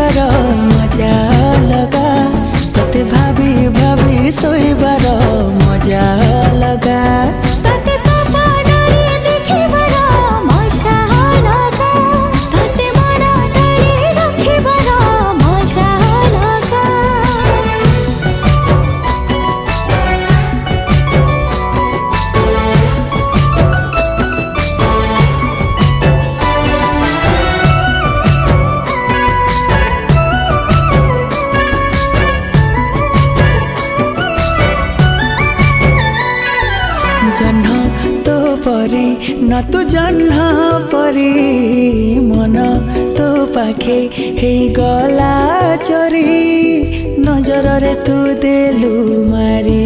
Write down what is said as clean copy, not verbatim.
देखिबार मजा लगा तोते भाभी भाभी सोइबार मजा लगा तोते सपनारे देखिबार मजा लगा तोते मन तले रखिबार मजा लगा जह्न तो परी न तू जह्न परी मन तो पाखे हे गला चोरी नजर रे तू देलु मारी